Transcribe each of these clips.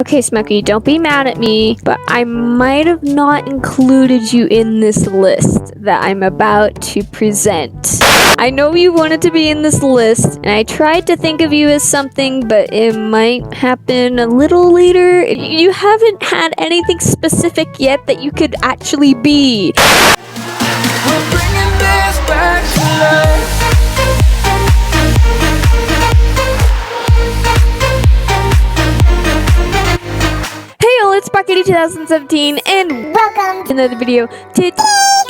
Okay, Smokey, don't be mad at me, but I might have not included you in this list that I'm about to present. I know you wanted to be in this list, and I tried to think of you as something, but it might happen a little later. You haven't had anything specific yet that you could actually be. We're bringing this back to life. Hey y'all, it's Sparkity 2017 and welcome to another video. Today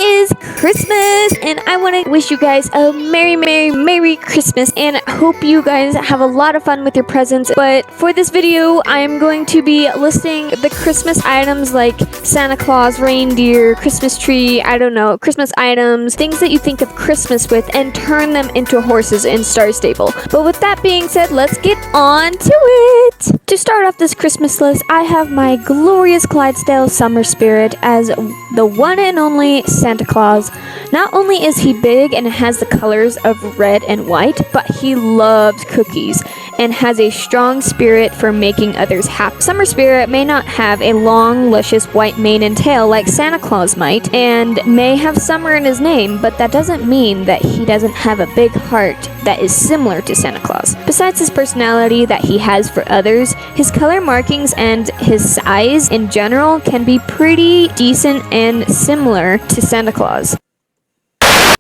is Christmas and I want to wish you guys a Merry Christmas and hope you guys have a lot of fun with your presents. But for this video, I'm going to be listing the Christmas items like Santa Claus, reindeer, Christmas tree, I don't know, Christmas items, things that you think of Christmas with and turn them into horses in Star Stable. But with that being said, let's get on to it. To start off this Christmas list, I have my glorious Clydesdale Summer Spirit as the one and only Santa Claus. Not only is he big and has the colors of red and white, but he loves cookies and has a strong spirit for making others happy. Summer Spirit may not have a long, luscious white mane and tail like Santa Claus might, and may have summer in his name, but that doesn't mean that he doesn't have a big heart that is similar to Santa Claus. Besides his personality that he has for others, his color markings and his size in general can be pretty decent and similar to Santa Claus.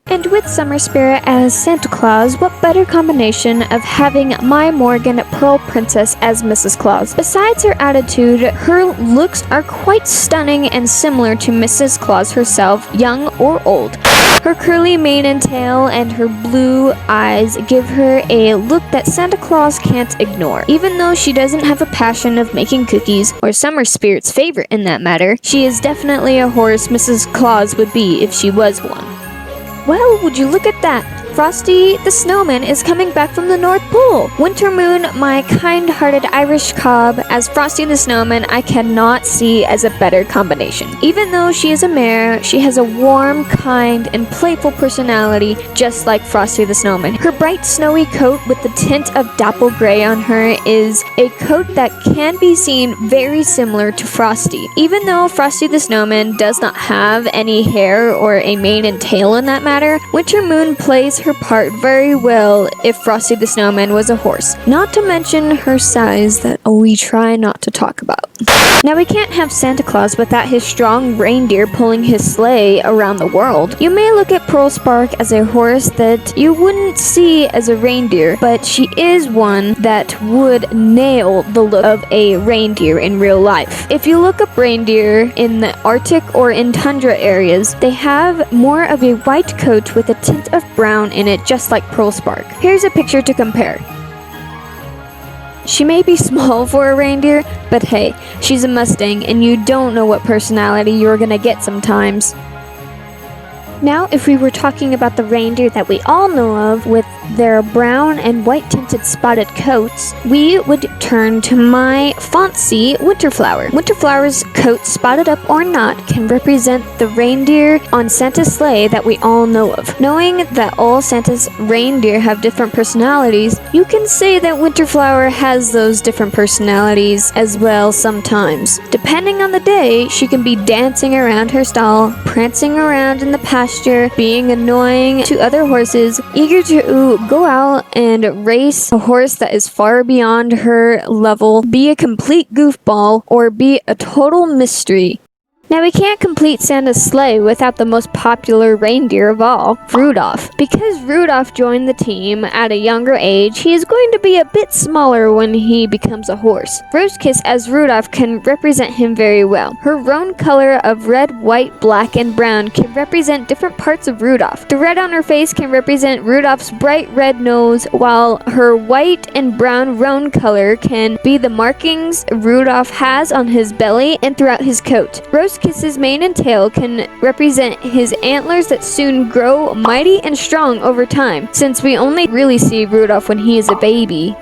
And with Summer Spirit as Santa Claus, what better combination of having my Morgan Pearl Princess as Mrs. Claus? Besides her attitude, her looks are quite stunning and similar to Mrs. Claus herself, young or old. Her curly mane and tail and her blue eyes give her a look that Santa Claus can't ignore. Even though she doesn't have a passion of making cookies, or Summer Spirit's favorite in that matter, she is definitely a horse Mrs. Claus would be if she was one. Well, would you look at that? Frosty the Snowman is coming back from the North Pole. Winter Moon, my kind-hearted Irish cob, as Frosty the Snowman, I cannot see as a better combination. Even though she is a mare, she has a warm, kind, and playful personality, just like Frosty the Snowman. Her bright snowy coat with the tint of dapple gray on her is a coat that can be seen very similar to Frosty. Even though Frosty the Snowman does not have any hair or a mane and tail in that matter, Winter Moon plays her part very well if Frosty the Snowman was a horse. Not to mention her size that we try not to talk about. Now we can't have Santa Claus without his strong reindeer pulling his sleigh around the world. You may look at Pearl Spark as a horse that you wouldn't see as a reindeer, but she is one that would nail the look of a reindeer in real life. If you look up reindeer in the Arctic or in tundra areas, they have more of a white coat with a tint of brown in it, just like Pearl Spark. Here's a picture to compare. She may be small for a reindeer, but hey, she's a Mustang and you don't know what personality you're gonna get sometimes. Now, if we were talking about the reindeer that we all know of with their brown and white tinted spotted coats, we would turn to my Fonzie Winterflower. Winterflower's coat, spotted up or not, can represent the reindeer on Santa's sleigh that we all know of. Knowing that all Santa's reindeer have different personalities, you can say that Winterflower has those different personalities as well sometimes. Depending on the day, she can be dancing around her stall, prancing around in the pasture, being annoying to other horses, eager to go out and race a horse that is far beyond her level, be a complete goofball, or be a total mystery. Now we can't complete Santa's sleigh without the most popular reindeer of all, Rudolph. Because Rudolph joined the team at a younger age, he is going to be a bit smaller when he becomes a horse. Rosekiss as Rudolph can represent him very well. Her roan color of red, white, black, and brown can represent different parts of Rudolph. The red on her face can represent Rudolph's bright red nose, while her white and brown roan color can be the markings Rudolph has on his belly and throughout his coat. Rosekiss's mane and tail can represent his antlers that soon grow mighty and strong over time, since we only really see Rudolph when he is a baby.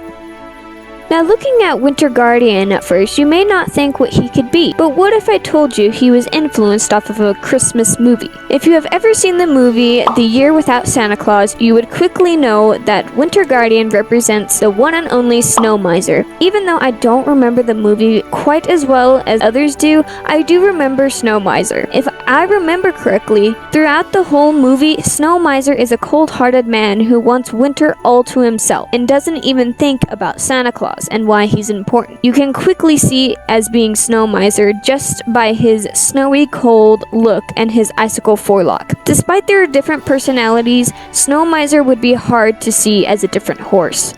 Now, looking at Winter Guardian at first, you may not think what he could be, but what if I told you he was influenced off of a Christmas movie? If you have ever seen the movie The Year Without Santa Claus, you would quickly know that Winter Guardian represents the one and only Snow Miser. Even though I don't remember the movie quite as well as others do, I do remember Snow Miser. If I remember correctly, throughout the whole movie, Snow Miser is a cold-hearted man who wants winter all to himself and doesn't even think about Santa Claus and why he's important. You can quickly see as being Snow Miser just by his snowy cold look and his icicle forelock. Despite their different personalities, Snow Miser would be hard to see as a different horse.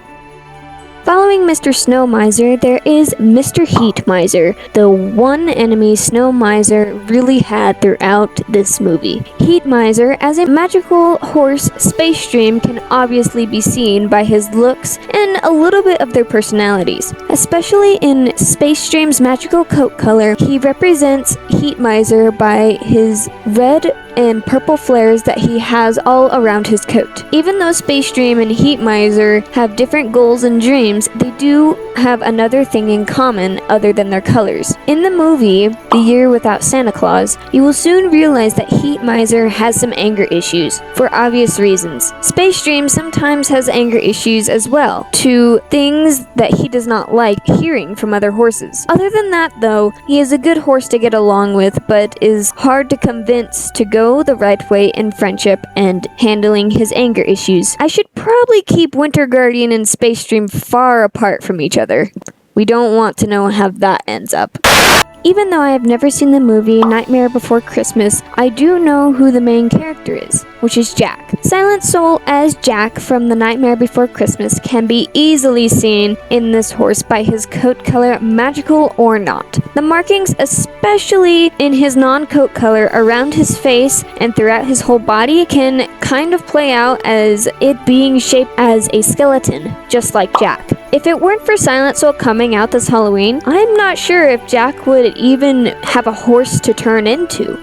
Following Mr. Snow Miser, there is Mr. Heat Miser, the one enemy Snow Miser really had throughout this movie. Heat Miser, as a magical horse space dream, can obviously be seen by his looks and a little bit of their personalities. Especially in Space Dream's magical coat color, he represents Heat Miser by his red and purple flares that he has all around his coat. Even though Space Dream and Heat Miser have different goals and dreams, they do have another thing in common other than their colors. In the movie, The Year Without Santa Claus, you will soon realize that Heat Miser has some anger issues, for obvious reasons. Space Dream sometimes has anger issues as well, to things that he does not like hearing from other horses. Other than that though, he is a good horse to get along with, but is hard to convince to go the right way in friendship and handling his anger issues. I should probably keep Winter Guardian and Space Dream far apart from each other. We don't want to know how that ends up. Even though I have never seen the movie Nightmare Before Christmas, I do know who the main character is, which is Jack. Silent Soul as Jack from The Nightmare Before Christmas can be easily seen in this horse by his coat color, magical or not. The markings, especially in his non-coat color around his face and throughout his whole body, can kind of play out as it being shaped as a skeleton, just like Jack. If it weren't for Silent Soul coming out this Halloween, I'm not sure if Jack would even have a horse to turn into.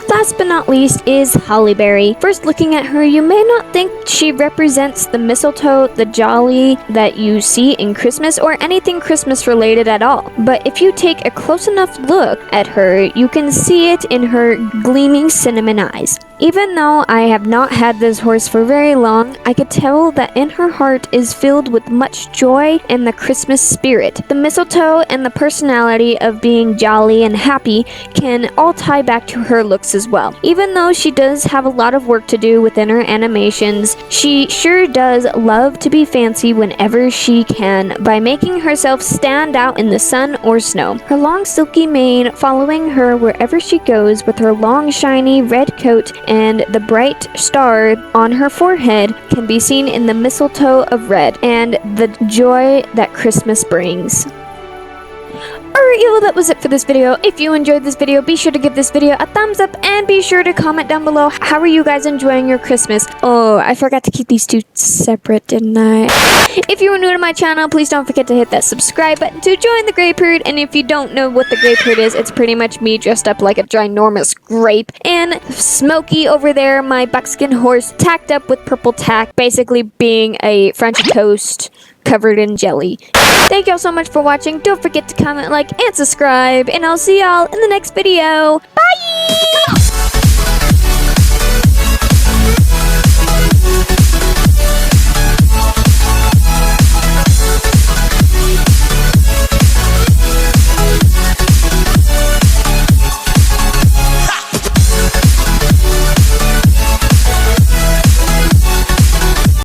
Last but not least is Holly Berry. First looking at her, you may not think she represents the mistletoe, the jolly that you see in Christmas, or anything Christmas related at all. But if you take a close enough look at her, you can see it in her gleaming cinnamon eyes. Even though I have not had this horse for very long, I could tell that in her heart is filled with much joy and the Christmas spirit. The mistletoe and the personality of being jolly and happy can all tie back to her looks as well. Even though she does have a lot of work to do within her animations, she sure does love to be fancy whenever she can by making herself stand out in the sun or snow. Her long silky mane following her wherever she goes with her long shiny red coat and the bright star on her forehead can be seen in the mistletoe of red and the joy that Christmas brings. Alright y'all, that was it for this video. If you enjoyed this video, be sure to give this video a thumbs up and be sure to comment down below how are you guys enjoying your Christmas. Oh, I forgot to keep these two separate, didn't I? If you are new to my channel, please don't forget to hit that subscribe button to join the Grape Herd. And if you don't know what the Grape Herd is, it's pretty much me dressed up like a ginormous grape. And Smokey over there, my buckskin horse, tacked up with purple tack, basically being a French toast covered in jelly. Thank y'all so much for watching. Don't forget to comment, like, and subscribe. And I'll see y'all in the next video. Bye!